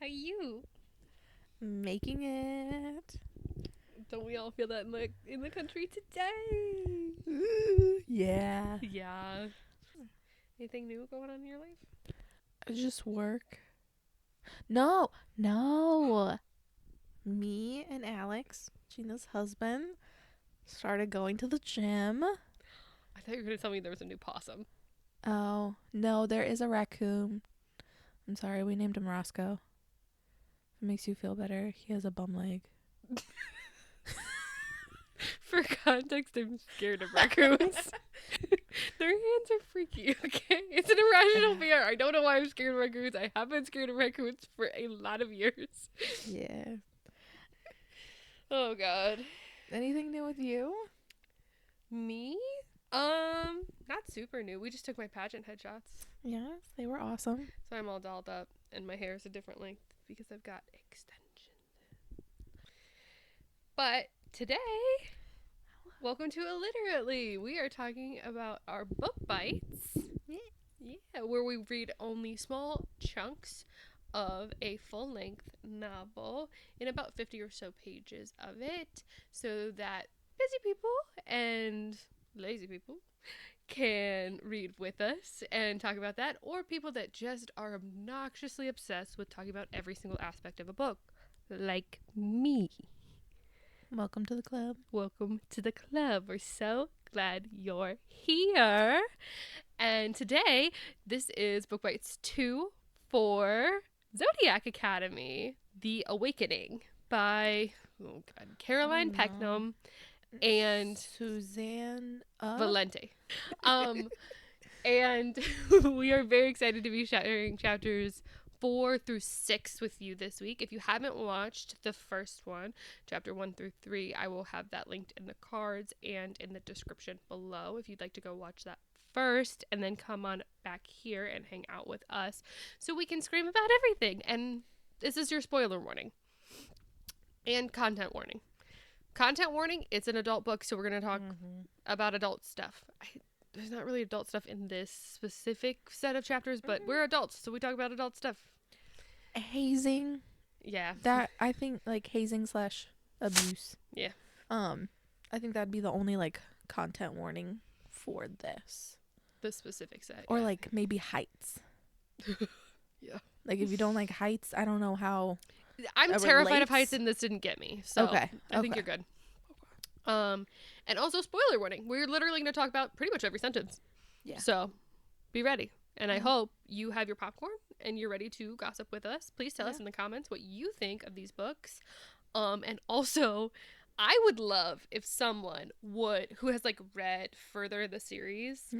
How you? Making it. Don't we all feel that in the country today? Ooh, yeah. Yeah. Anything new going on in your life? Just work. No. Me and Alex, Gina's husband, started going to the gym. I thought you were going to tell me there was a new possum. Oh, no, there is a raccoon. I'm sorry, we named him Roscoe. If it makes you feel better, he has a bum leg. For context, I'm scared of raccoons. Their hands are freaky, okay? It's an irrational fear. I don't know why I'm scared of raccoons. I have been scared of raccoons for a lot of years. Yeah. Oh, God. Anything new with you? Me? Not super new. We just took my pageant headshots. Yes, they were awesome. So I'm all dolled up, and my hair is a different length because I've got extensions. But today, welcome to Illiterate-ly. We are talking about our book bites. Yeah, where we read only small chunks of a full-length novel in about 50 or so pages of it, so that busy people and lazy people can read with us and talk about that, or people that just are obnoxiously obsessed with talking about every single aspect of a book, like me. Welcome to the club. Welcome to the club. We're so glad you're here. And today, this is Book Bites 2 for Zodiac Academy, The Awakening by Caroline Pecknam and Suzanne Valente. And we are very excited to be sharing chapters 4 through 6 with you this week. If you haven't watched the first one, chapter 1 through 3, I will have that linked in the cards and in the description below if you'd like to go watch that first and then come on back here and hang out with us so we can scream about everything. And this is your spoiler warning and content warning. Content warning, it's an adult book, so we're going to talk about adult stuff. There's not really adult stuff in this specific set of chapters, but we're adults, so we talk about adult stuff. Hazing. Yeah. That, I think, like, hazing / abuse. Yeah. I think that'd be the only, like, content warning for this. The specific set. Or, like, maybe heights. Yeah. Like, if you don't like heights, I don't know how I'm it terrified relates. of heights, and this didn't get me, so Okay. I think you're good. And also, spoiler warning, we're literally going to talk about pretty much every sentence. Yeah. So, be ready. And I hope you have your popcorn and you're ready to gossip with us. Please tell us in the comments what you think of these books. And also, I would love if someone who has like read further in the series,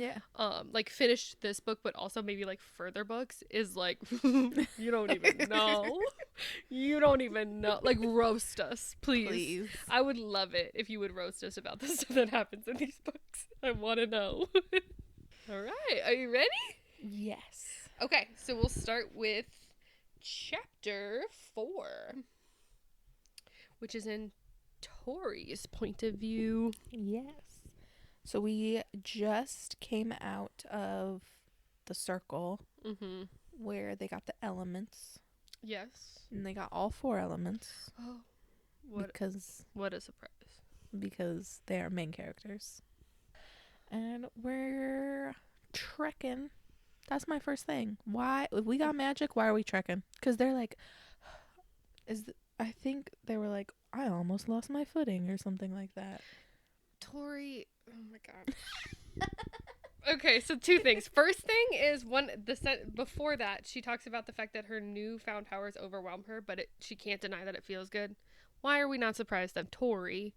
like finished this book, but also maybe like further books, is like, you don't even know. You don't even know. Like, roast us, please. I would love it if you would roast us about the stuff that happens in these books. I want to know. All right. Are you ready? Yes. Okay. So we'll start with chapter 4, which is in Tory's point of view. Yes. So we just came out of the circle where they got the elements. Yes. And they got all 4 elements. Oh, what a surprise. Because they are main characters. And we're trekking. That's my first thing. Why? If we got magic, why are we trekking? Because they're like, I think they were like, I almost lost my footing or something like that. Tory, oh my god. Okay, so 2 things. First thing is before that, she talks about the fact that her newfound powers overwhelm her, but she can't deny that it feels good. Why are we not surprised that Tory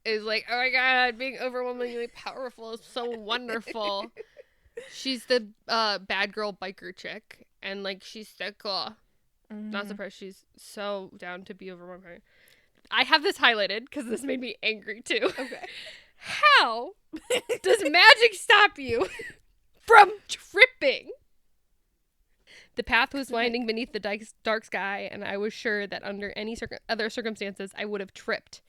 is like, oh my god, being overwhelmingly powerful is so wonderful. She's the bad girl biker chick, and like she's so cool. Not surprised she's so down to be overwhelmed. I have this highlighted because this made me angry too. Okay. How does magic stop you from tripping? The path was winding beneath the dark sky, and I was sure that under any other circumstances I would have tripped.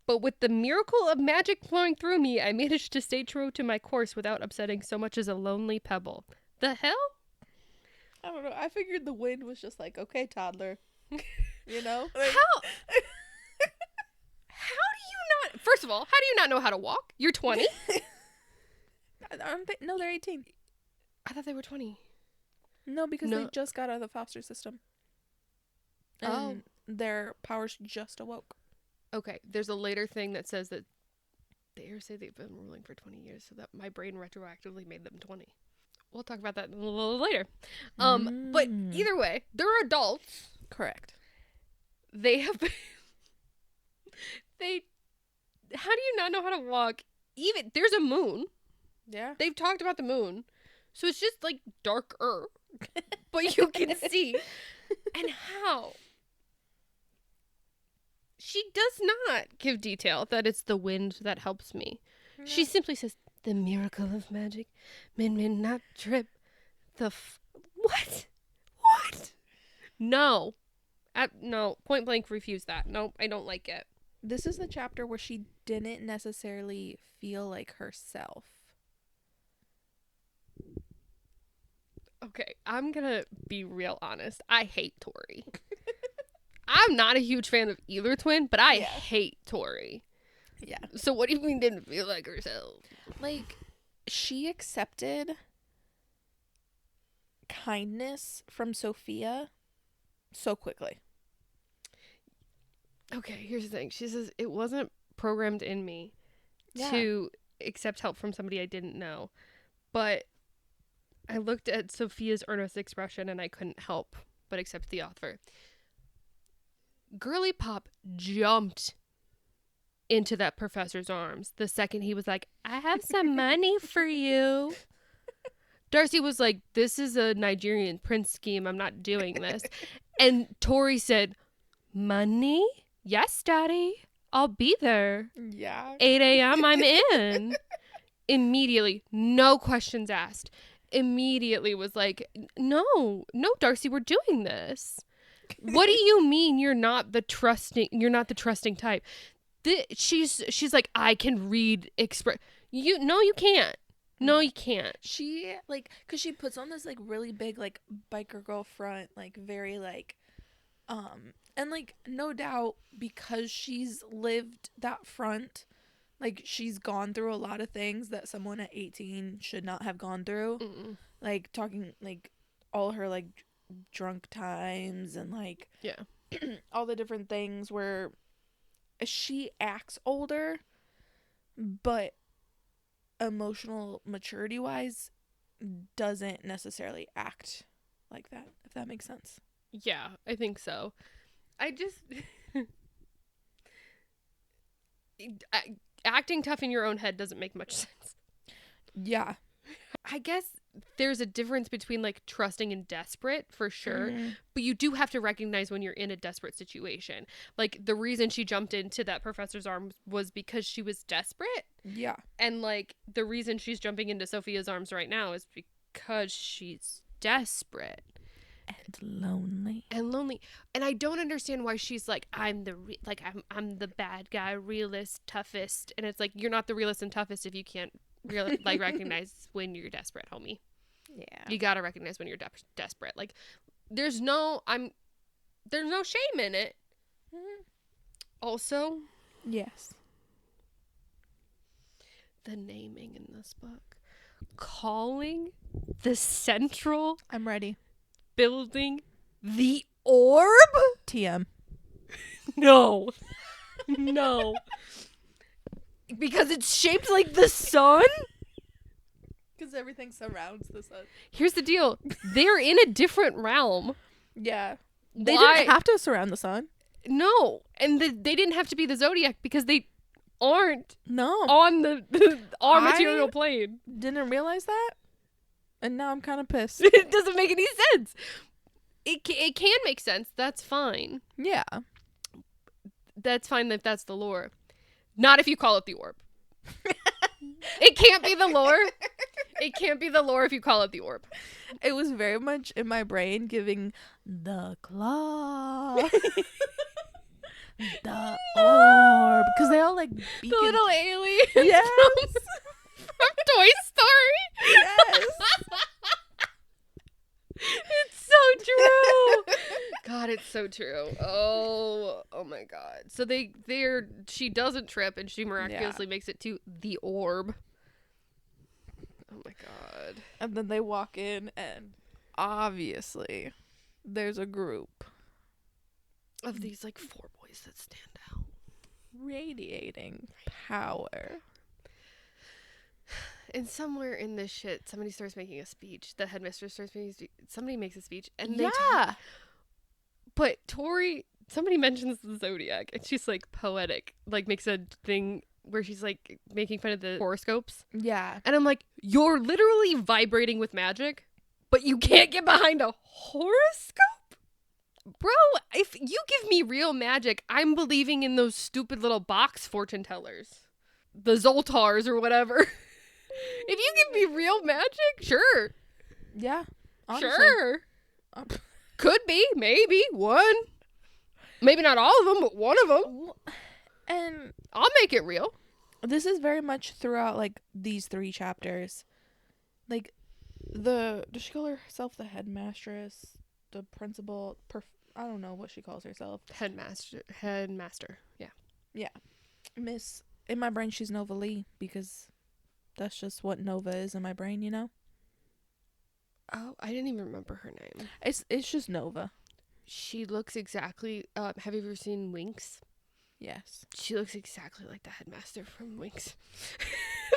But with the miracle of magic flowing through me, I managed to stay true to my course without upsetting so much as a lonely pebble. The hell? I don't know. I figured the wind was just like, okay, toddler, You know? How do you not... First of all, how do you not know how to walk? You're 20? No, they're 18. I thought they were 20. No, because No. they just got out of the foster system. And their powers just awoke. Okay, there's a later thing that says that they say they've been ruling for 20 years, so that my brain retroactively made them 20. We'll talk about that a little later. But either way, they're adults. Correct. They have been... How do you not know how to walk? Even... There's a moon. Yeah. They've talked about the moon. So it's just, like, darker. But you can see. And how? She does not give detail that it's the wind that helps me. No. She simply says, the miracle of magic. Men not trip. What? What? No. No. Point blank refuse that. No, I don't like it. This is the chapter where she didn't necessarily feel like herself. Okay, I'm gonna be real honest. I hate Tory. I'm not a huge fan of either twin, but I hate Tory. Yeah. So what do you mean didn't feel like herself? Like, she accepted kindness from Sophia so quickly. Okay, here's the thing. She says, it wasn't programmed in me to accept help from somebody I didn't know. But I looked at Sophia's earnest expression and I couldn't help but accept the offer. Girly Pop jumped into that professor's arms the second he was like, I have some money for you. Darcy was like, this is a Nigerian prince scheme. I'm not doing this. And Tory said, money? Yes, Daddy. I'll be there. Yeah. 8 a.m. I'm in. Immediately. No questions asked. Immediately was like, no, Darcy, we're doing this. What do you mean you're not the trusting type? She's like, I can read No, you can't. No, you can't. She, like, because she puts on this, like, really big, like, biker girl front, like, very, like, and, like, no doubt, because she's lived that front, like, she's gone through a lot of things that someone at 18 should not have gone through. Mm-mm. Like, talking, like, all her, like, drunk times and, like, all the different things where she acts older, but emotional maturity wise doesn't necessarily act like that, if that makes sense. Yeah, I think so. I just acting tough in your own head doesn't make much sense. Yeah. I guess there's a difference between, like, trusting and desperate, for sure. But you do have to recognize when you're in a desperate situation. Like, the reason she jumped into that professor's arms was because she was desperate. Yeah. And, like, the reason she's jumping into Sophia's arms right now is because she's desperate. And lonely. And I don't understand why she's like, I'm the bad guy, realist, toughest. And it's like, you're not the realist and toughest if you can't really, like, recognize when you're desperate, homie. Yeah. You gotta recognize when you're desperate. Like, there's no shame in it. Mm-hmm. Also, yes, the naming in this book, calling the central I'm ready building the orb. TM. No. Because it's shaped like the sun? Because everything surrounds the sun. Here's the deal. They're in a different realm. Yeah. They didn't have to surround the sun. No. And they didn't have to be the Zodiac because they aren't on our material plane. Didn't realize that. And now I'm kind of pissed. It doesn't make any sense. It can make sense. That's fine. Yeah. That's fine if that's the lore. Not if you call it the orb. It can't be the lore. It can't be the lore if you call it the orb. It was very much in my brain giving the claw. The orb. Because they all like beacon. The little aliens. Yes. From Toy Story. Yes. It's so true. God, God, it's so true. Oh my God. So she doesn't trip, and she miraculously makes it to the orb. Oh my God. And then they walk in, and obviously there's a group Of these, like, 4 boys that stand out. radiating power. And somewhere in this shit, somebody starts making a speech. The headmistress starts making a speech. Somebody makes a speech. And but Tory, somebody mentions the Zodiac, and she's, like, poetic. Like, makes a thing where she's, like, making fun of the horoscopes. Yeah. And I'm like, you're literally vibrating with magic, but you can't get behind a horoscope? Bro, if you give me real magic, I'm believing in those stupid little box fortune tellers. The Zoltars or whatever. If you give me real magic, sure. Yeah. Honestly. Sure. Could be, maybe, one. Maybe not all of them, but one of them. And I'll make it real. this is very much throughout, like, these 3 chapters. Like, does she call herself the headmistress? The principal? I don't know what she calls herself. Headmaster. Yeah. Yeah. Miss, in my brain, she's Nova Lee, because that's just what Nova is in my brain, you know? Oh, I didn't even remember her name. It's just Nova. She looks exactly, have you ever seen Winx? Yes. She looks exactly like the headmaster from Winx.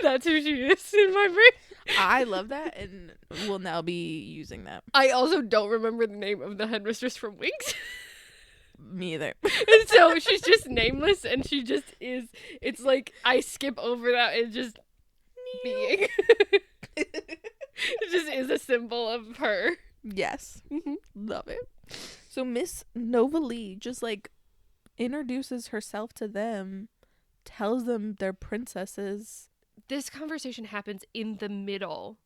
That's who she is in my brain. I love that, and will now be using that. I also don't remember the name of the headmistress from Winx. Me either. And so she's just nameless, and she just is. It's like I skip over that and just being. It just is a symbol of her. Yes. Mm-hmm. Love it. So Miss Nova Lee just, like, introduces herself to them, tells them they're princesses. This conversation happens in the middle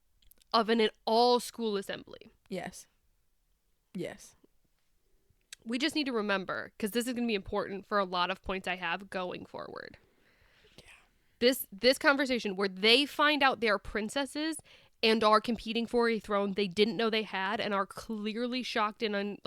of an all-school assembly. Yes. Yes. We just need to remember, because this is going to be important for a lot of points I have going forward. Yeah. This conversation where they find out they're princesses and are competing for a throne they didn't know they had and are clearly shocked and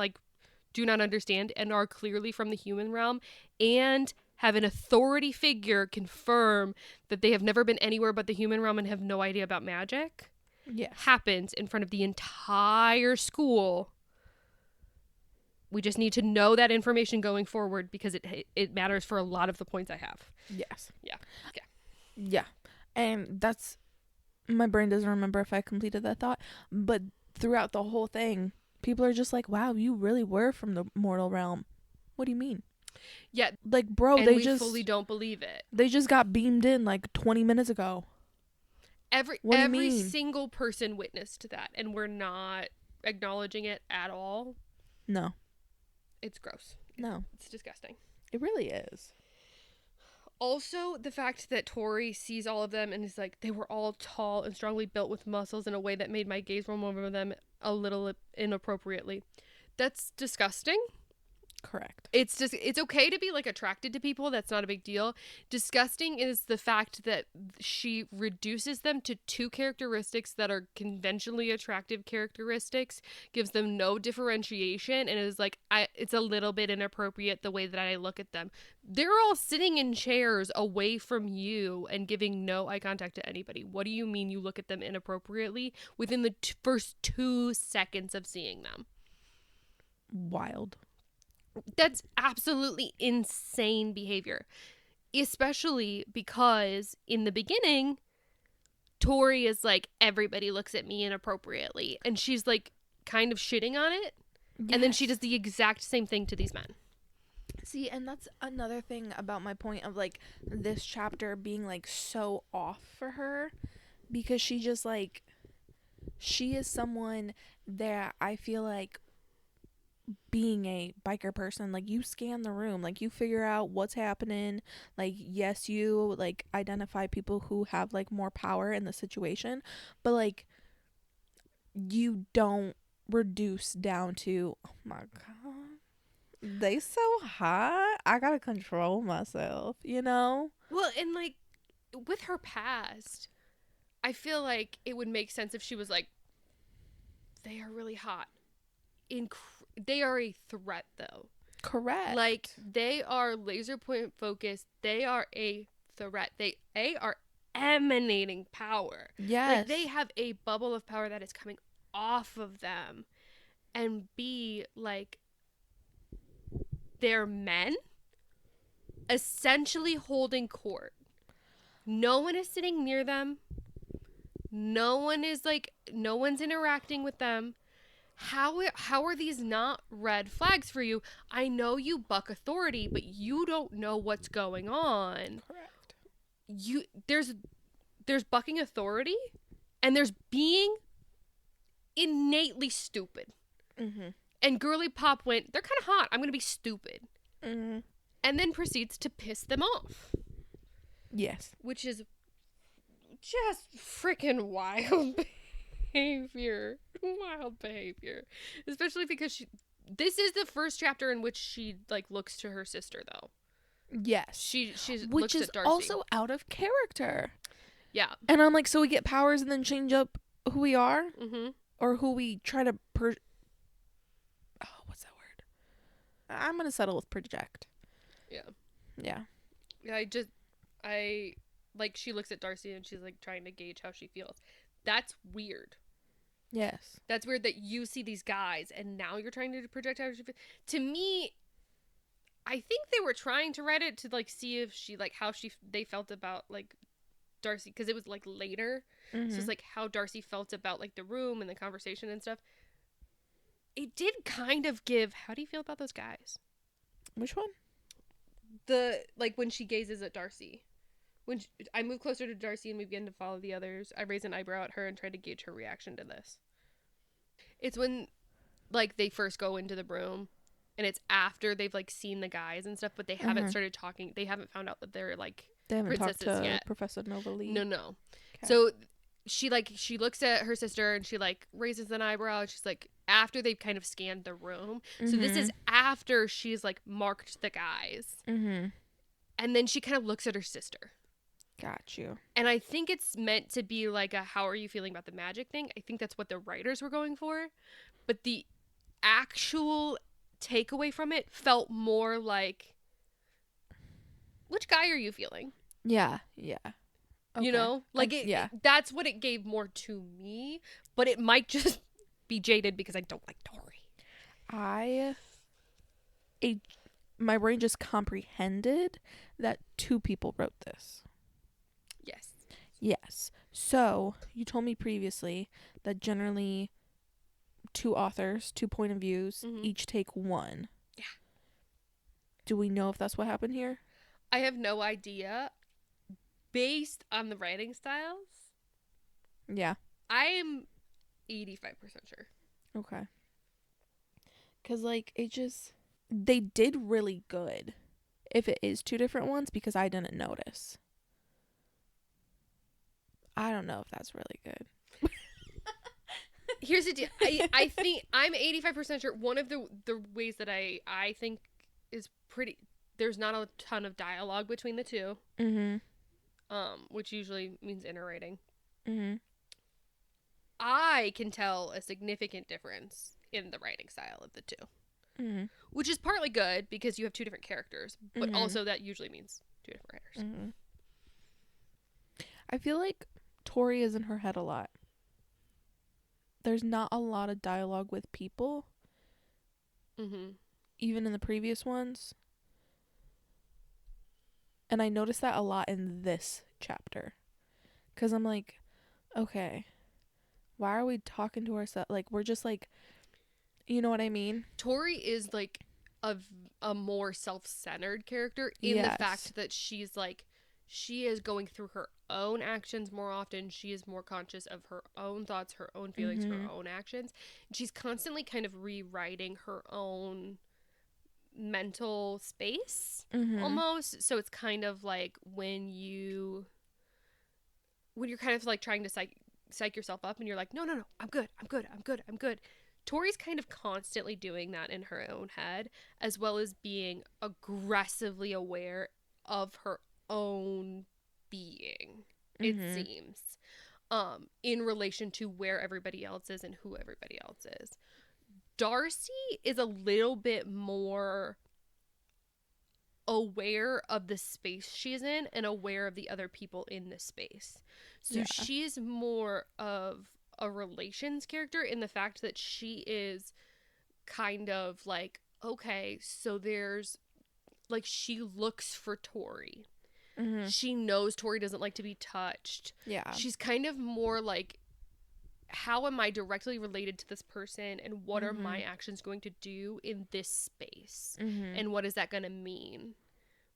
do not understand and are clearly from the human realm and have an authority figure confirm that they have never been anywhere but the human realm and have no idea about magic. Yes. Happens in front of the entire school. We just need to know that information going forward because it matters for a lot of the points I have. Yes. Yeah. Okay. Yeah. And that's, my brain doesn't remember if I completed that thought, but throughout the whole thing, people are just like, wow, you really were from the mortal realm. What do you mean? Yeah. Like, bro, and they we just fully don't believe it. They just got beamed in like 20 minutes ago. Every single person witnessed that, and we're not acknowledging it at all. No. It's gross. No. It's disgusting. It really is. Also, the fact that Tory sees all of them and is like, they were all tall and strongly built with muscles in a way that made my gaze roam over them a little inappropriately. That's disgusting. Correct. It's okay to be like attracted to people. That's not a big deal. Disgusting is the fact that she reduces them to 2 characteristics that are conventionally attractive characteristics, gives them no differentiation, and is like, it's a little bit inappropriate the way that I look at them. They're all sitting in chairs away from you and giving no eye contact to anybody. What do you mean you look at them inappropriately within the first 2 seconds of seeing them? Wild. That's absolutely insane behavior, especially because in the beginning, Tory is like, everybody looks at me inappropriately, and she's like kind of shitting on it. Yes. And then she does the exact same thing to these men. See, and that's another thing about my point of like this chapter being like so off for her, because she just like, she is someone that I feel like, being a biker person, like, you scan the room, like, you figure out what's happening, like, yes, you like identify people who have like more power in the situation, but like, you don't reduce down to, oh my god, they so hot, I gotta control myself, you know? Well, and like with her past, I feel like it would make sense if she was like, they are really hot, they are a threat, though. Correct. Like, they are laser point focused. They are a threat. They are emanating power. Yes. Like, they have a bubble of power that is coming off of them. And B, like, they're men essentially holding court. No one is sitting near them. No one's interacting with them. How are these not red flags for you? I know you buck authority, but you don't know what's going on. Correct. There's bucking authority, and there's being innately stupid. Mm-hmm. And Girly Pop went, they're kind of hot. I'm gonna be stupid. Mm-hmm. And then proceeds to piss them off. Yes. Which is just freaking wild behavior. Wild behavior. Especially because this is the first chapter in which she, like, looks to her sister, though. Yes. She which looks is at Darcy. also out of character. Yeah. And I'm like, so we get powers and then change up who we are? Mm-hmm. Or who we try to what's that word? I'm going to settle with project. Yeah. Yeah. She looks at Darcy and she's, like, trying to gauge how she feels. That's weird. Yes. That's weird that you see these guys and now you're trying to project how she feels. To me, I think they were trying to write it to, like, see if she, like, they felt about, like, Darcy, because it was, like, later. Mm-hmm. So it's, like, how Darcy felt about, like, the room and the conversation and stuff. It did kind of give, how do you feel about those guys? Which one? When she gazes at Darcy. When I move closer to Darcy and we begin to follow the others, I raise an eyebrow at her and try to gauge her reaction to this. It's when, like, they first go into the room, and it's after they've, like, seen the guys and stuff, but they haven't started talking. They haven't found out that they're, like, they haven't talked princesses to yet. Professor Nova Lee. No. Okay. So she looks at her sister and she, like, raises an eyebrow. She's like, after they've kind of scanned the room. Mm-hmm. So this is after she's, like, marked the guys. Mm-hmm. And then she kind of looks at her sister. Got you. And I think it's meant to be like a how are you feeling about the magic thing. I think that's what the writers were going for. But the actual takeaway from it felt more like, which guy are you feeling? Yeah. Yeah. Okay. You know? Like, that's what it gave more to me. But it might just be jaded because I don't like Tory. My brain just comprehended that 2 people wrote this. Yes. So, you told me previously that generally 2 authors, 2 point of views, each take 1. Yeah. Do we know if that's what happened here? I have no idea. Based on the writing styles, yeah, I'm 85% sure. Okay. Because, like, they did really good if it is 2 different ones because I didn't notice. I don't know if that's really good. Here's the deal. I think I'm 85% sure. One of the ways that I think is pretty, there's not a ton of dialogue between the 2. Mm-hmm. Which usually means interrating. Mm-hmm. I can tell a significant difference in the writing style of the 2. Mm-hmm. Which is partly good because you have 2 different characters, but also that usually means 2 different writers. Mm-hmm. I feel like Tory is in her head a lot. There's not a lot of dialogue with people. Mm-hmm. Even in the previous ones. And I noticed that a lot in this chapter. Because I'm like, okay, why are we talking to ourselves? Like, we're just like, you know what I mean? Tory is, like, a more self-centered character in the fact that she's, like, she is going through her own actions more often. She is more conscious of her own thoughts, her own feelings, her own actions. And she's constantly kind of rewriting her own mental space almost. So it's kind of like when you're kind of, like, trying to psych yourself up and you're like, no, I'm good. Tori's kind of constantly doing that in her own head, as well as being aggressively aware of her own being, it seems, in relation to where everybody else is and who everybody else is. Darcy is a little bit more aware of the space she's in and aware of the other people in the space. So she's more of a relations character in the fact that she is kind of like, okay, so there's like, she looks for Tory. She knows Tory doesn't like to be touched. Yeah. She's kind of more like, how am I directly related to this person, and what are my actions going to do in this space, and what is that going to mean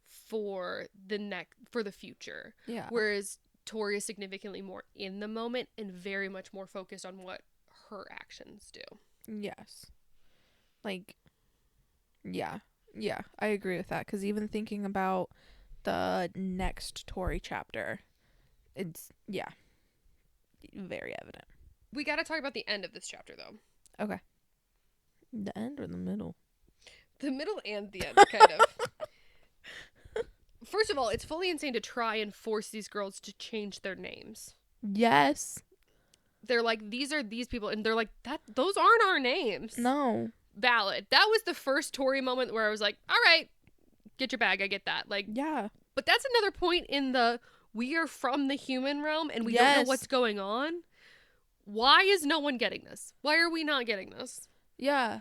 for the future? Yeah. Whereas Tory is significantly more in the moment and very much more focused on what her actions do. Yes. Like, yeah, I agree with that, because even thinking about the next Tory chapter, it's very evident. We got to talk about the end of this chapter, though. Okay. The end or the middle? The middle and the end, kind of. First of all, it's fully insane to try and force these girls to change their names. Yes. They're like, these are these people, and they're like, those aren't our names. No. Valid. That was the first Tory moment where I was like, all right, get your bag, I get that. Like, yeah. But that's another point in we are from the human realm, and we don't know what's going on. Why is no one getting this? Why are we not getting this? Yeah.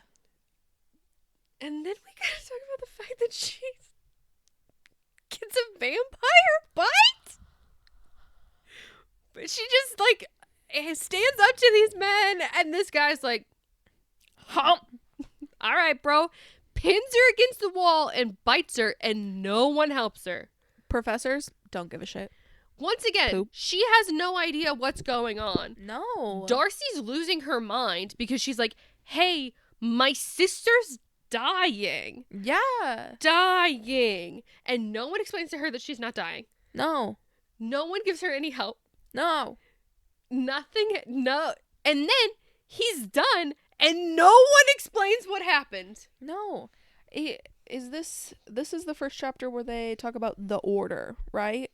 And then we gotta talk about the fact that she gets a vampire bite? But she just, like, stands up to these men, and this guy's like, hump. All right, bro. Pins her against the wall and bites her, and no one helps her. Professors don't give a shit. Once again, she has no idea what's going on. No. Darcy's losing her mind because she's like, hey, my sister's dying. Yeah. Dying. And no one explains to her that she's not dying. No. No one gives her any help. No. Nothing. No. And then he's done and no one explains what happened. No. This is the first chapter where they talk about the order, right?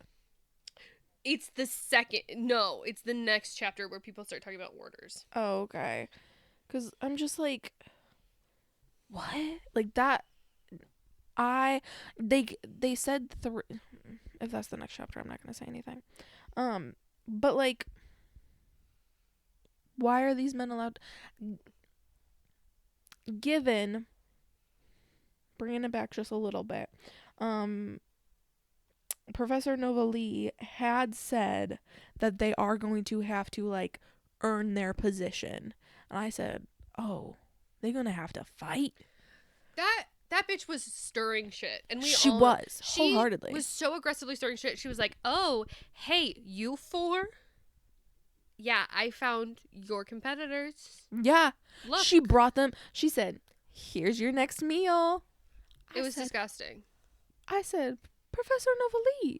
It's the second. No, it's the next chapter where people start talking about orders. Oh, okay. Because I'm just like, what? Like that. They said if that's the next chapter, I'm not gonna say anything. But like, why are these men allowed? Given, bringing it back just a little bit, Professor Nova Lee had said that they are going to have to, like, earn their position. And I said, oh, they're going to have to fight? That bitch was stirring shit. And she was, wholeheartedly. She was so aggressively stirring shit. She was like, oh, hey, you four? Yeah, I found your competitors. Yeah. Look. She brought them. She said, here's your next meal. It was disgusting. I said, Professor Nova Lee,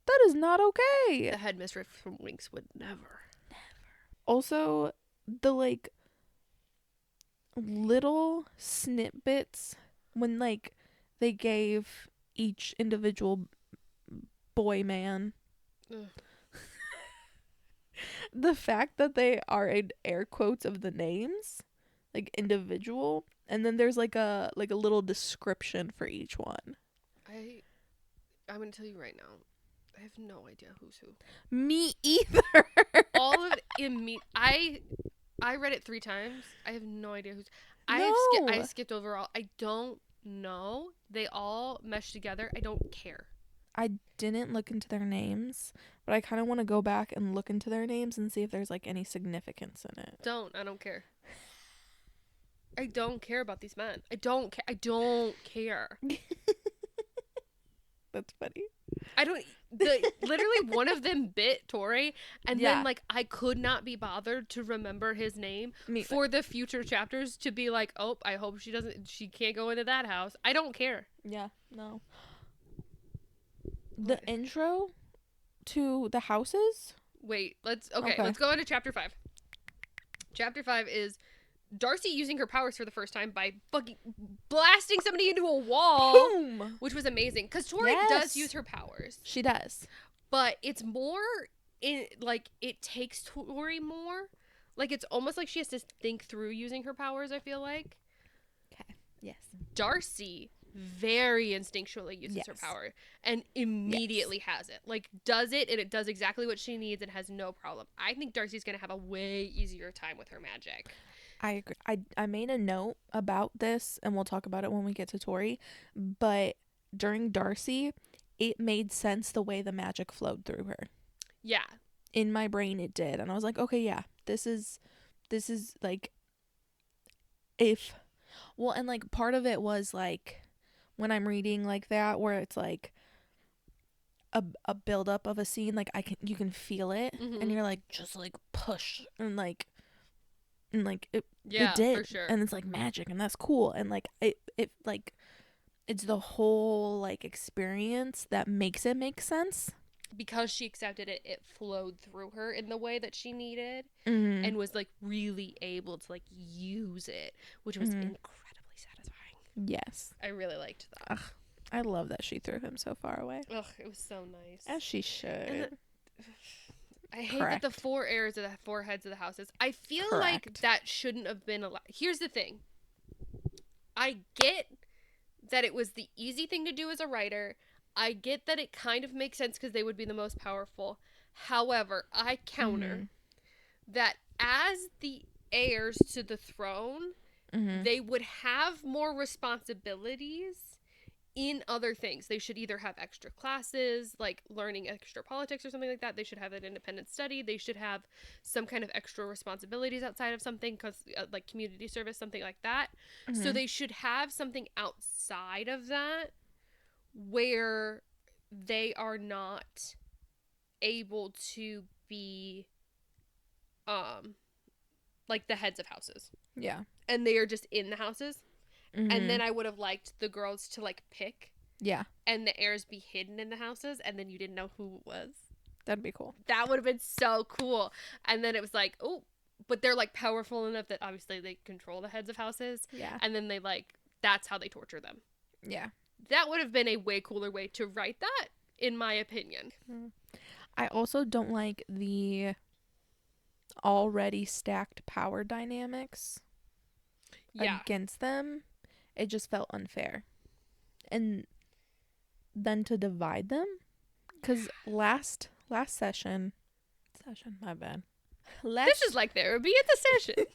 that is not okay. The headmistress from Winx would never. Also, the, like, little snippets when, like, they gave each individual boy man the fact that they are in air quotes of the names, like, individual, and then there's like a little description for each one. I'm gonna tell you right now, I have no idea who's who. Me either. All of it I read it 3 times. I have no idea who's. I skipped over all. I don't know. They all mesh together. I don't care. I didn't look into their names, but I kind of want to go back and look into their names and see if there's, like, any significance in it. I don't care. I don't care about these men. I don't care. That's funny. Literally one of them bit Tory, and then, like, I could not be bothered to remember his name for the future chapters to be like, oh, I hope she can't go into that house. I don't care. Yeah, no. The intro to the houses? Wait, let's go into chapter 5. Chapter 5 is Darcy using her powers for the first time by fucking blasting somebody into a wall. Boom! Which was amazing. Because Tory does use her powers. She does. But it's more, it takes Tory more. Like, it's almost like she has to think through using her powers, I feel like. Okay. Yes. Darcy very instinctually uses her power and immediately has it. Like, does it, and it does exactly what she needs and has no problem. I think Darcy's going to have a way easier time with her magic. I agree. I made a note about this, and we'll talk about it when we get to Tory, but during Darcy, it made sense the way the magic flowed through her. Yeah. In my brain it did, and I was like, okay, yeah, this is like, if, well, and like part of it was like when I'm reading like that, where it's like a build up of a scene, like you can feel it, and you're like, just like push, and like it did, for sure. and it's like magic, and that's cool, and like it like, it's the whole like experience that makes it make sense. Because she accepted it, it flowed through her in the way that she needed, and was like really able to like use it, which was incredibly satisfying. Yes, I really liked that. Ugh, I love that she threw him so far away. Ugh, it was so nice. As she should. I hate that the 4 heirs are the 4 heads of the houses. I feel like that shouldn't have been allowed. Here's the thing. I get that it was the easy thing to do as a writer. I get that it kind of makes sense because they would be the most powerful. However, I counter that as the heirs to the throne, they would have more responsibilities in other things. They should either have extra classes, like learning extra politics or something like that. They should have an independent study. They should have some kind of extra responsibilities outside of something, like community service, something like that. So they should have something outside of that where they are not able to be like the heads of houses. Yeah. And they are just in the houses. And then I would have liked the girls to like pick. Yeah. And the heirs be hidden in the houses, and then you didn't know who it was. That'd be cool. That would have been so cool. And then it was like, oh, but they're like powerful enough that obviously they control the heads of houses. Yeah. And then they like, that's how they torture them. Yeah. That would have been a way cooler way to write that, in my opinion. I also don't like the already stacked power dynamics against them. It just felt unfair. And then to divide them, because last session, my bad. This is like therapy at the session.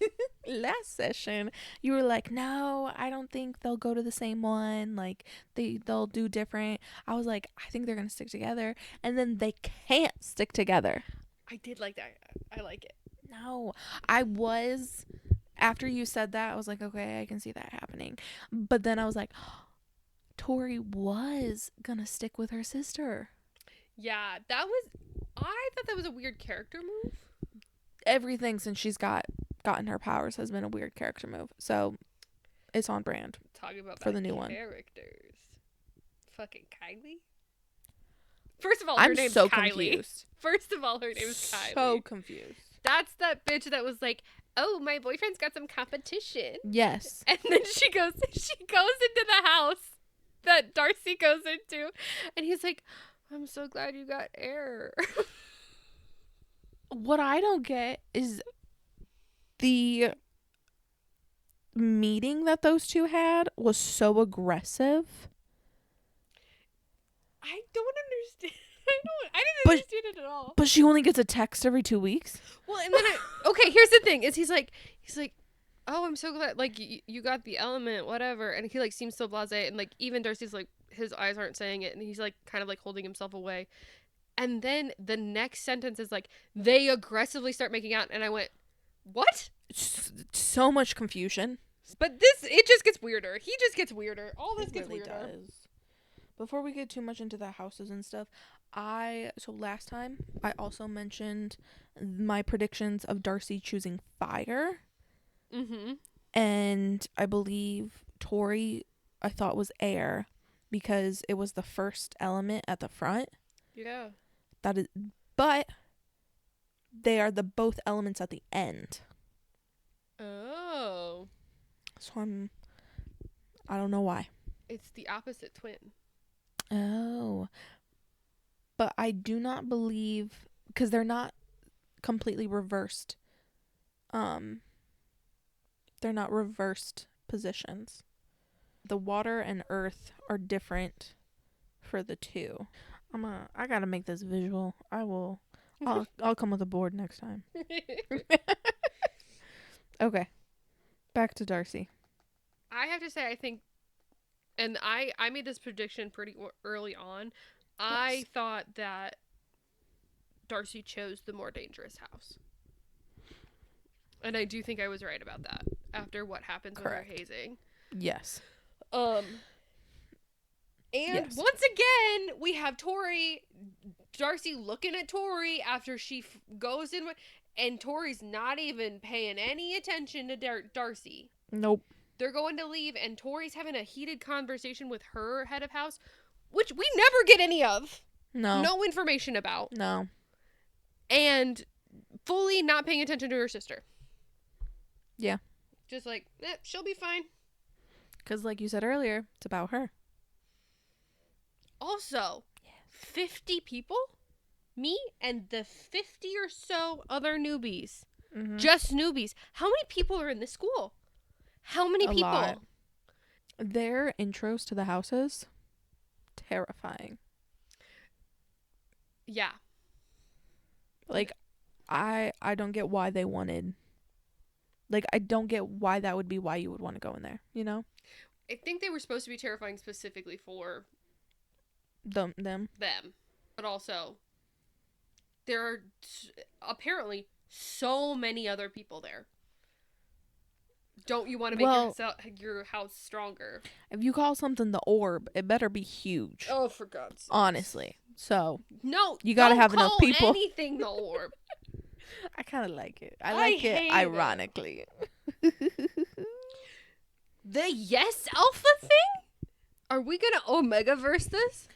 Last session, you were like, no, I don't think they'll go to the same one. Like, they'll do different. I was like, I think they're going to stick together. And then they can't stick together. I did like that. I like it. No, after you said that, I was like, okay, I can see that happening. But then I was like, Tory was going to stick with her sister. Yeah, I thought that was a weird character move. Everything since she's gotten her powers has been a weird character move. So it's on brand. Talking about for the new one. Characters. Fucking Kylie. First of all, I'm her name's so Kylie. Confused. First of all, her name's Kylie. So confused. That's that bitch that was like, oh, my boyfriend's got some competition. Yes. And then she goes into the house that Darcy goes into, and he's like, I'm so glad you got air. What I don't get is the meeting that those two had was so aggressive. I don't understand. I didn't understand it at all. But she only gets a text every 2 weeks. Well, and then okay, here's the thing: is he's like, oh, I'm so glad, like you got the element, whatever, and he like seems so blasé, and like even Darcy's like his eyes aren't saying it, and he's like kind of like holding himself away, and then the next sentence is like they aggressively start making out, and I went, what? So much confusion. But it just gets weirder. He just gets weirder. All this gets really weirder. Does. Before we get too much into the houses and stuff, so last time I also mentioned my predictions of Darcy choosing fire. And I believe Tory I thought was air because it was the first element at the front. Yeah. But they are the both elements at the end. Oh. So I don't know why. It's the opposite twin. Oh. But I do not believe, because they're not completely reversed they're not reversed positions. The water and earth are different for the two. I gotta make this visual. I'll come with a board next time. Okay. Back to Darcy. I have to say, I think, and I made this prediction pretty early on. I thought that Darcy chose the more dangerous house. And I do think I was right about that after what happens with her hazing. Yes. And once again, we have Darcy looking at Tory after she goes in with, and Tory's not even paying any attention to Darcy. Nope. They're going to leave, and Tory's having a heated conversation with her head of house, which we never get any of. No information about. No. And fully not paying attention to her sister. Yeah. Just like, she'll be fine. Because like you said earlier, it's about her. Also, 50 people? Me and the 50 or so other newbies. Mm-hmm. Just newbies. How many people are in this school? How many people? Lot. Their intros to the houses, terrifying. Yeah. Like, I don't get why they wanted... Like, I don't get why that would be why you would want to go in there, you know? I think they were supposed to be terrifying specifically for... Them. But also, there are apparently so many other people there. Don't you want to make your house stronger? If you call something the orb, it better be huge. Oh, for God's sake. Honestly. So, no, you got to have enough people. Anything the orb. I kind of like it. I like it ironically. The Yes Alpha thing? Are we going to Omega-verse this?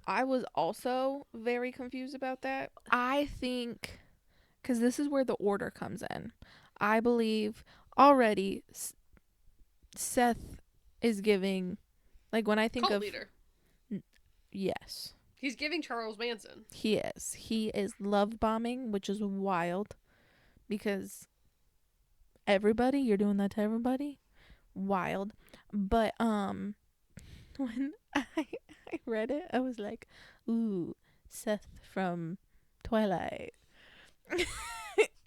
I was also very confused about that. I think, because this is where the order comes in. I believe already Seth is giving, like when I think cult leader. Yes. He's giving Charles Manson. He is. He is love bombing, which is wild because you're doing that to everybody. Wild. But when I read it, I was like, ooh, Seth from Twilight.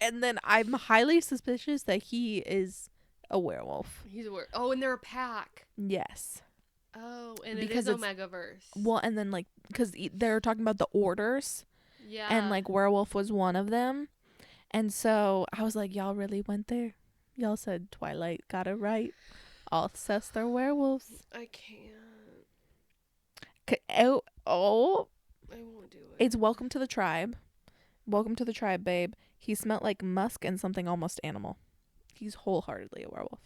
And then I'm highly suspicious that he is a werewolf. He's a werewolf. Oh, and they're a pack. Yes. Oh, and because it is Omegaverse. Well, and then like, because they're talking about the orders. Yeah. And like werewolf was one of them. And so I was like, y'all really went there? Y'all said Twilight got it right. All Seths are werewolves. I can't. Oh. I won't do it. It's Welcome to the Tribe. Welcome to the Tribe, babe. He smelled like musk and something almost animal. He's wholeheartedly a werewolf.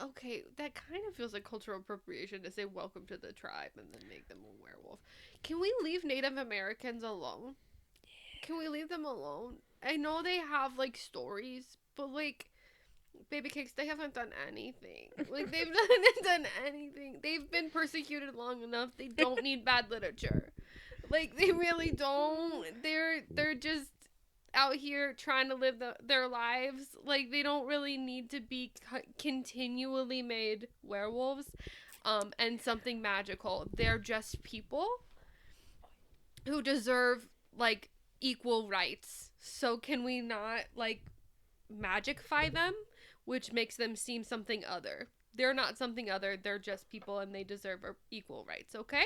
Okay, that kind of feels like cultural appropriation to say welcome to the tribe and then make them a werewolf. Can we leave Native Americans alone? Yeah. Can we leave them alone? I know they have, like, stories, but, like, baby cakes, they haven't done anything. Like, they've not done anything. They've been persecuted long enough. They don't need bad literature. Like, they really don't. They're just out here trying to live their lives. Like, they don't really need to be continually made werewolves and something magical. They're just people who deserve, like, equal rights. So can we not, like, magicify them, which makes them seem something other? They're not something other. They're just people, and they deserve equal rights. Okay,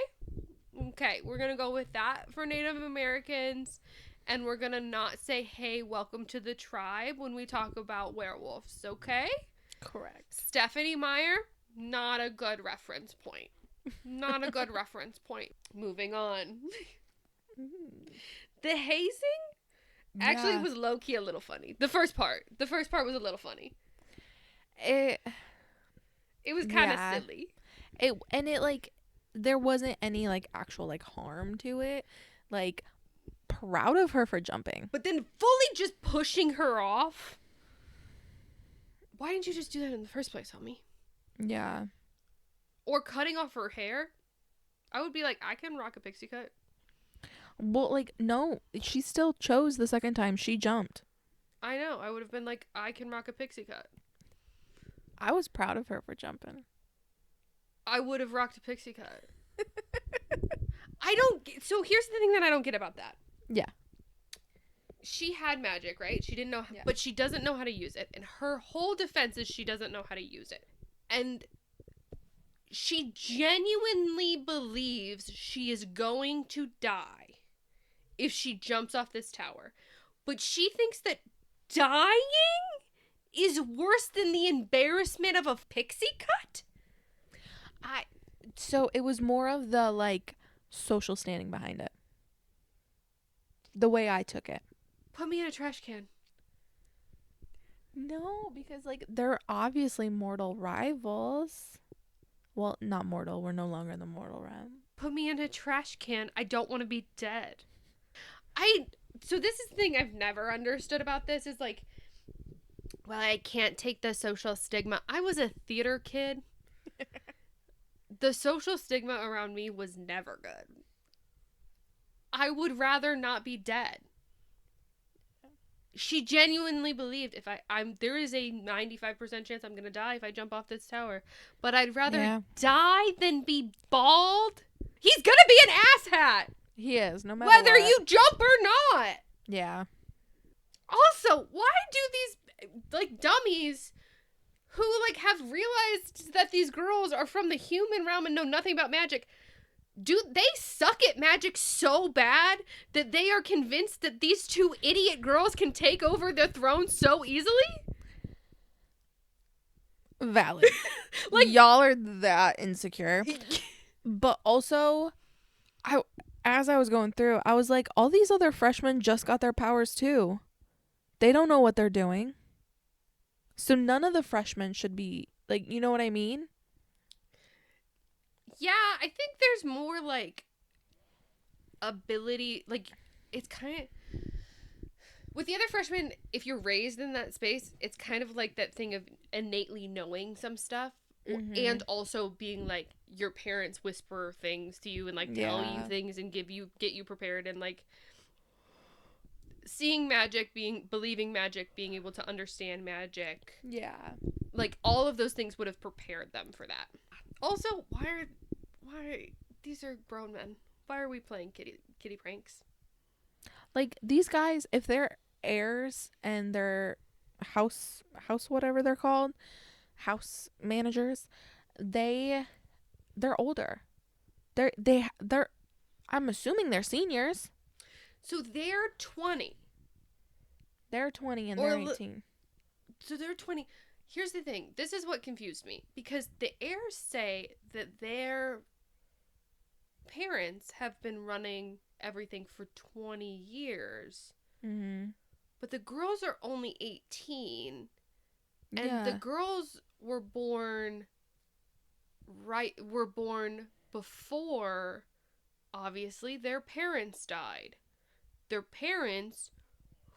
we're gonna go with that for Native Americans. And we're going to not say, hey, welcome to the tribe when we talk about werewolves, okay? Correct. Stephanie Meyer, not a good reference point. Not a good reference point. Moving on. The hazing actually was low-key a little funny. The first part was a little funny. It was kind of silly. There wasn't any, like, actual, like, harm to it. Like, proud of her for jumping, but then fully just pushing her off. Why didn't you just do that in the first place, homie? Yeah. Or cutting off her hair. I would be like, I can rock a pixie cut. Well, like, no, she still chose the second time she jumped. I know. I would have been like, I can rock a pixie cut. I was proud of her for jumping. I would have rocked a pixie cut. I don't get, so here's the thing that I don't get about that. Yeah. She had magic, right? She didn't know, Yeah. but she doesn't know how to use it. And her whole defense is she doesn't know how to use it. And she genuinely believes she is going to die if she jumps off this tower. But she thinks that dying is worse than the embarrassment of a pixie cut? So it was more of the, like, social standing behind it. The way I took it. Put me in a trash can. No, because, like, they're obviously mortal rivals. Well, not mortal. We're no longer in the mortal realm. Put me in a trash can. I don't want to be dead. So this is the thing I've never understood about this is like, well, I can't take the social stigma. I was a theater kid. The social stigma around me was never good. I would rather not be dead. She genuinely believed if there is a 95% chance I'm going to die if I jump off this tower, but I'd rather die than be bald. He's going to be an asshat. He is, no matter whether what. you jump or not. Yeah. Also, why do these like dummies who like have realized that these girls are from the human realm and know nothing about magic, do they suck at magic so bad that they are convinced that these two idiot girls can take over the throne so easily? Valid. Like, y'all are that insecure. But also, as I was going through, I was like, all these other freshmen just got their powers too. They don't know what they're doing. So none of the freshmen should be, like, you know what I mean? Yeah, I think there's more, like, ability, like, it's kind of, with the other freshmen, if you're raised in that space, it's kind of like that thing of innately knowing some stuff, and also being, like, your parents whisper things to you and, like, tell you things and get you prepared, and, like, seeing magic, believing magic, being able to understand magic. Yeah. Like, all of those things would have prepared them for that. Also, why these are grown men. Why are we playing kitty pranks? Like, these guys, if they're heirs and they're house whatever they're called, house managers, they're older. They're I'm assuming they're seniors. So they're 20. They're 20 and they're 18. So they're 20. Here's the thing. This is what confused me. Because the heirs say that their parents have been running everything for 20 years. Mm-hmm. But the girls are only 18. And the girls were born before, obviously, their parents died. Their parents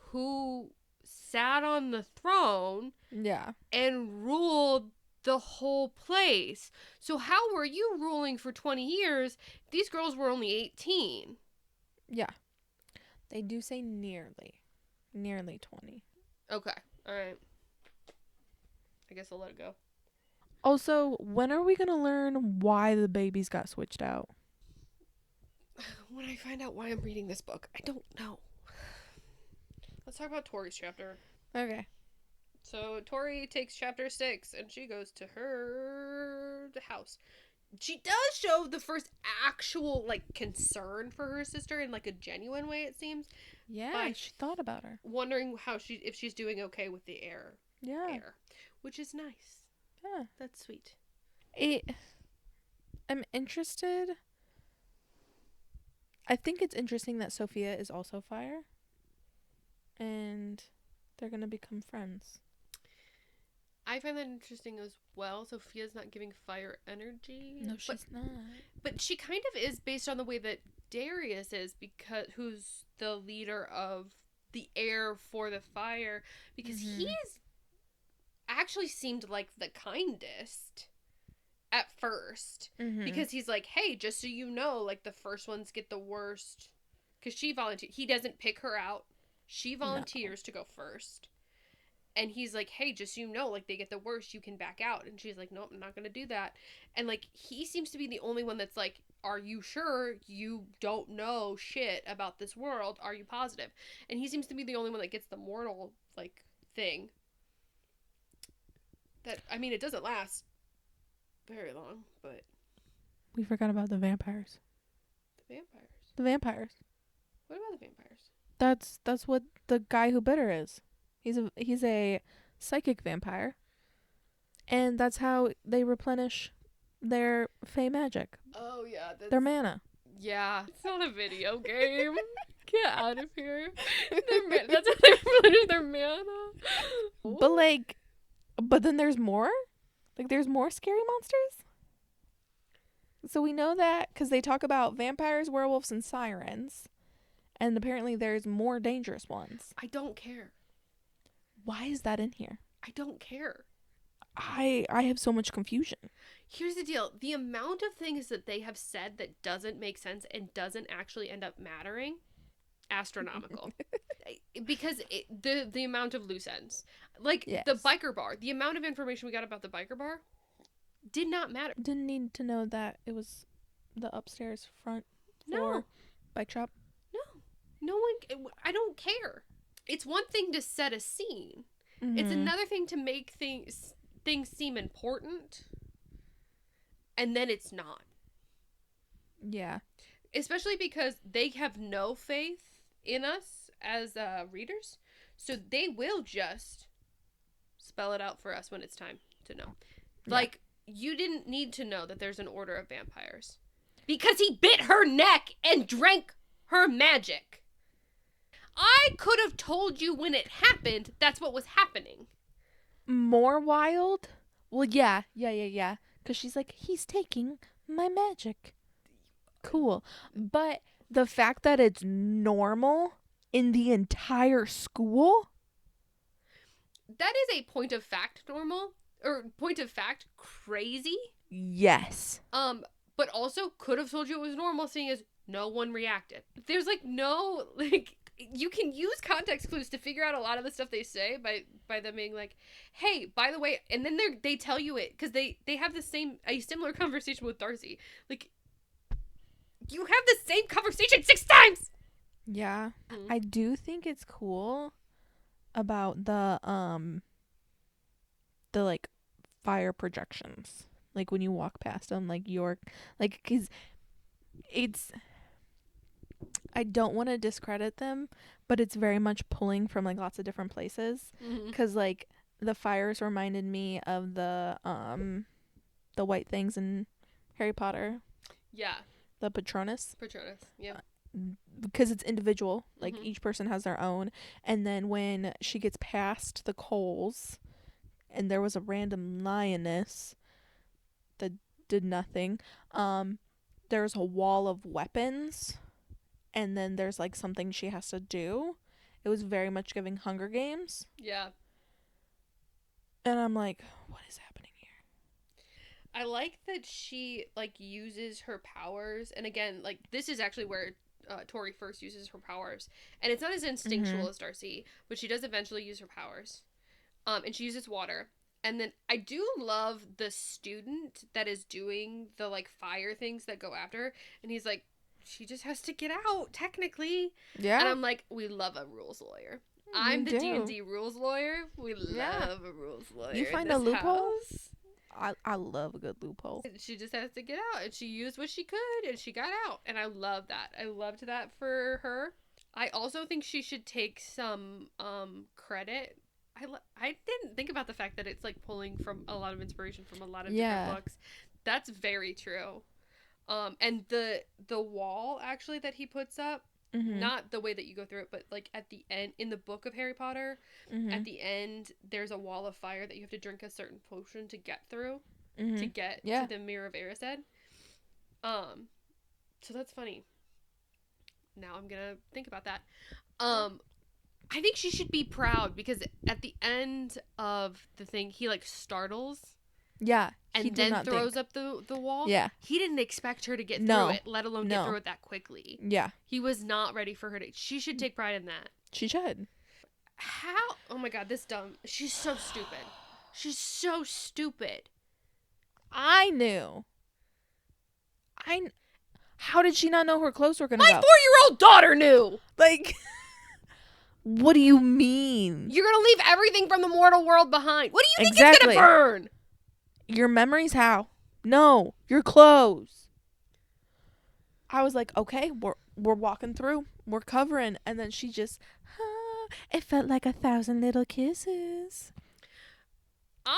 who sat on the throne and ruled the whole place. So how were you ruling for 20 years? These girls were only 18. Yeah. They do say nearly 20. Okay. All right. I guess I'll let it go. Also, when are we going to learn why the babies got switched out? When I find out why I'm reading this book, I don't know. Let's talk about Tory's chapter. Okay. So Tory takes chapter 6 and she goes to her house. She does show the first actual, like, concern for her sister in, like, a genuine way, it seems. Yeah, she thought about her. Wondering if she's doing okay with the heir. Yeah. Which is nice. Yeah. That's sweet. I'm interested. I think it's interesting that Sophia is also fire. And they're going to become friends. I find that interesting as well. Sophia's not giving fire energy. No, she's not. But she kind of is based on the way that Darius is, because who's the leader of the heir for the fire, because he's actually seemed like the kindest at first. Because he's like, hey, just so you know, like, the first ones get the worst. Because she volunteered. He doesn't pick her out. She volunteers to go first. And he's like, hey, just so you know, like, they get the worst, you can back out. And she's like, nope, I'm not gonna do that. And, like, he seems to be the only one that's like, are you sure you don't know shit about this world? Are you positive? And he seems to be the only one that gets the mortal, like, thing. That, I mean, it doesn't last very long, but... We forgot about the vampires. The vampires? The vampires. What about the vampires? That's what the guy who bit her is. He's a psychic vampire. And that's how they replenish their fey magic. Oh, yeah. Their mana. Yeah. It's not a video game. Get out of here. That's how they replenish their mana. But then there's more? Like, there's more scary monsters? So we know that because they talk about vampires, werewolves, and sirens. And apparently there's more dangerous ones. I don't care. Why is that in here? I don't care. I have so much confusion. Here's the deal. The amount of things that they have said that doesn't make sense and doesn't actually end up mattering, astronomical. Because the amount of loose ends. Like, yes. The biker bar. The amount of information we got about the biker bar did not matter. Didn't need to know that it was the upstairs front floor bike shop. No one... I don't care. It's one thing to set a scene. Mm-hmm. It's another thing to make things seem important, and then it's not. Yeah. Especially because they have no faith in us as readers, so they will just spell it out for us when it's time to know. Yeah. Like, you didn't need to know that there's an order of vampires. Because he bit her neck and drank her magic. I could have told you when it happened that's what was happening. More wild? Well, yeah. Because she's like, he's taking my magic. Cool. But the fact that it's normal in the entire school? That is a point of fact normal. Or point of fact crazy. Yes. But also could have told you it was normal, seeing as no one reacted. There's, like, no, like... You can use context clues to figure out a lot of the stuff they say by them being like, hey, by the way, and then they tell you it because they have a similar conversation with Darcy. Like, you have the same conversation 6 times. Yeah. Mm-hmm. I do think it's cool about the like fire projections. Like when you walk past them, like cuz it's, I don't want to discredit them, but it's very much pulling from like lots of different places. Because like the fires reminded me of the white things in Harry Potter. Yeah. The Patronus. Yeah. Because it's individual. Like each person has their own. And then when she gets past the coals and there was a random lioness that did nothing, there's a wall of weapons. And then there's, like, something she has to do. It was very much giving Hunger Games. Yeah. And I'm like, what is happening here? I like that she, like, uses her powers. And again, like, this is actually where Tory first uses her powers. And it's not as instinctual as Darcy, but she does eventually use her powers. And she uses water. And then I do love the student that is doing the, like, fire things that go after her. And he's like, she just has to get out, technically. Yeah. And I'm like, we love a rules lawyer. I'm the D&D rules lawyer. We love a rules lawyer. You find a loophole? I love a good loophole. She just has to get out, and she used what she could, and she got out. And I love that. I loved that for her. I also think she should take some credit. I didn't think about the fact that it's like pulling from a lot of inspiration from a lot of different books. That's very true. And the wall actually that he puts up, not the way that you go through it, but like at the end in the book of Harry Potter, at the end there's a wall of fire that you have to drink a certain potion to get through, to get to the Mirror of Erised. So that's funny. Now I'm gonna think about that. I think she should be proud because at the end of the thing, he like startles. Yeah. And then throws up the wall. Yeah. He didn't expect her to get through it, let alone get through it that quickly. Yeah. He was not ready for her to. She should take pride in that. She should. How? Oh my god, this dumb. She's so stupid. She's so stupid. I knew. How did she not know her clothes were gonna My go? 4-year-old daughter knew. Like, what do you mean? You're gonna leave everything from the mortal world behind. What do you think it's Exactly. gonna burn? Your memories? How? No, your clothes. I was like, okay, we're walking through, we're covering, and then she just, it felt like 1,000 little kisses.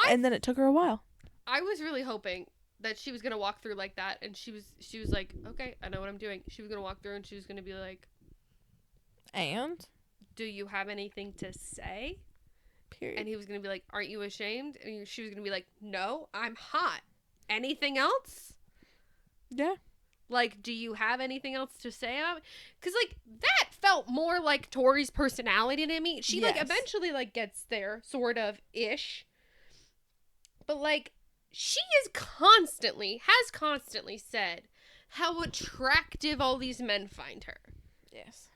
And then it took her a while. I was really hoping that she was gonna walk through like that, and she was like, okay, I know what I'm doing. She was gonna walk through, and she was gonna be like, and do you have anything to say? Period. And he was gonna be like, aren't you ashamed? And she was gonna be like, no, I'm hot. Anything else? Yeah. Like, do you have anything else to say? Because, like, that felt more like Tory's personality to me. She, like, eventually, like, gets there, sort of, ish. But, like, she has constantly said how attractive all these men find her. Yes.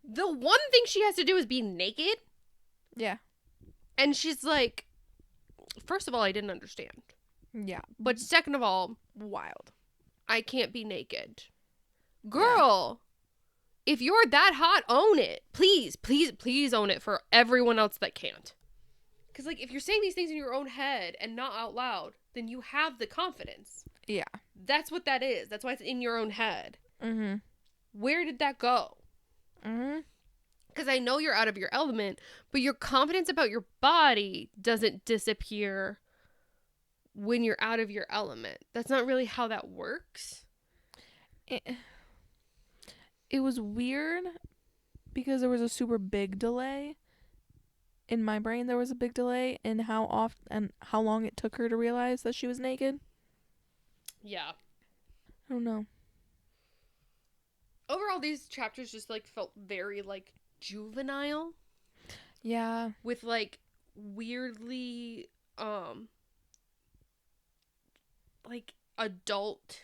The one thing she has to do is be naked. Yeah. And she's like, first of all, I didn't understand. Yeah. But second of all, wild. I can't be naked. Girl, if you're that hot, own it. Please, please, please own it for everyone else that can't. Because, like, if you're saying these things in your own head and not out loud, then you have the confidence. Yeah. That's what that is. That's why it's in your own head. Mm-hmm. Where did that go? Mm-hmm. Because I know you're out of your element, but your confidence about your body doesn't disappear when you're out of your element. That's not really how that works. It was weird because there was a super big delay. In my brain, there was a big delay in how often and how long it took her to realize that she was naked. Yeah. I don't know. Overall, these chapters just, like, felt very, like, juvenile. Yeah. With, like, weirdly, like, adult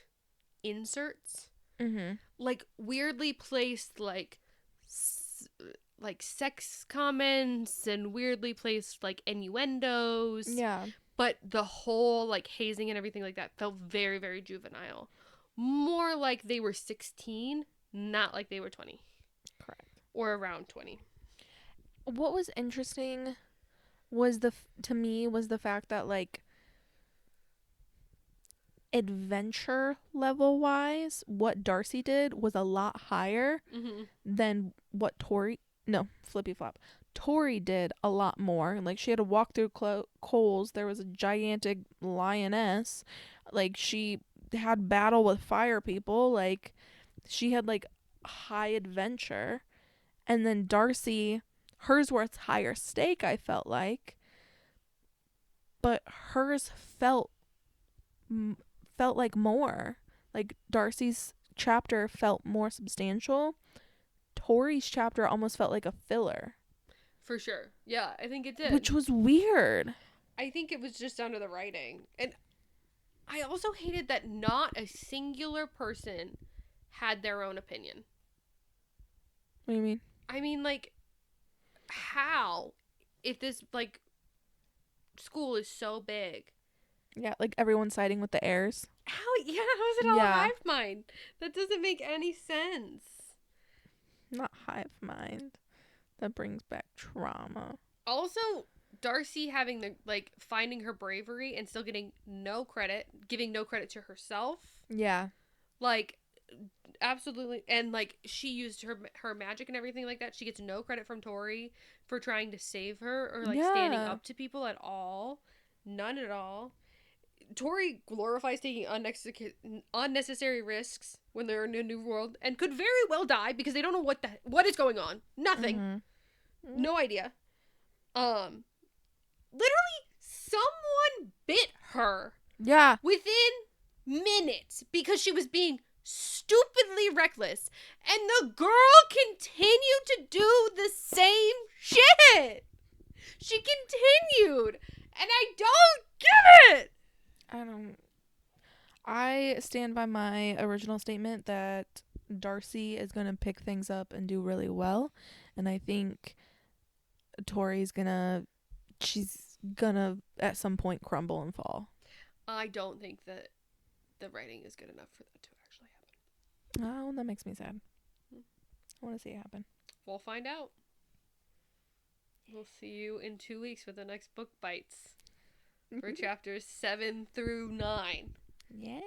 inserts. Mm-hmm. Like, weirdly placed, like sex comments and weirdly placed, like, innuendos. Yeah. But the whole, like, hazing and everything like that felt very, very juvenile. More like they were 16, not like they were 20. Correct. Or around 20. What was interesting was to me was the fact that, like, adventure level wise, what Darcy did was a lot higher than what Flippy Flop. Tory did a lot more. Like, she had to walk through coals. There was a gigantic lioness. Like, she had battle with fire people. Like, she had, like, high adventure. And then Darcy, hers was higher stake, I felt like. But hers felt like more. Like, Darcy's chapter felt more substantial. Tory's chapter almost felt like a filler. For sure. Yeah, I think it did. Which was weird. I think it was just down to the writing. And I also hated that not a singular person had their own opinion. What do you mean? I mean, like, how? If this, like, school is so big. Yeah, like, everyone's siding with the heirs. How is it all a hive mind? That doesn't make any sense. Not hive mind. That brings back trauma. Also, Darcy having the, like, finding her bravery and still getting no credit, giving no credit to herself. Yeah. Like, absolutely. And, like, she used her magic and everything like that. She gets no credit from Tory for trying to save her or, like, standing up to people at all. None at all. Tory glorifies taking unnecessary risks when they're in a new world and could very well die because they don't know what is going on. Nothing. Mm-hmm. No idea. Literally, someone bit her. Yeah. Within minutes because she was being stupidly reckless. And the girl continued to do the same shit. She continued. And I don't get it. I stand by my original statement that Darcy is going to pick things up and do really well. And I think Tori's she's gonna at some point crumble and fall. I don't think that the writing is good enough for that to actually happen. Oh, that makes me sad. I want to see it happen. We'll find out. We'll see you in 2 weeks for the next book bites for chapters 7 through 9. Yes.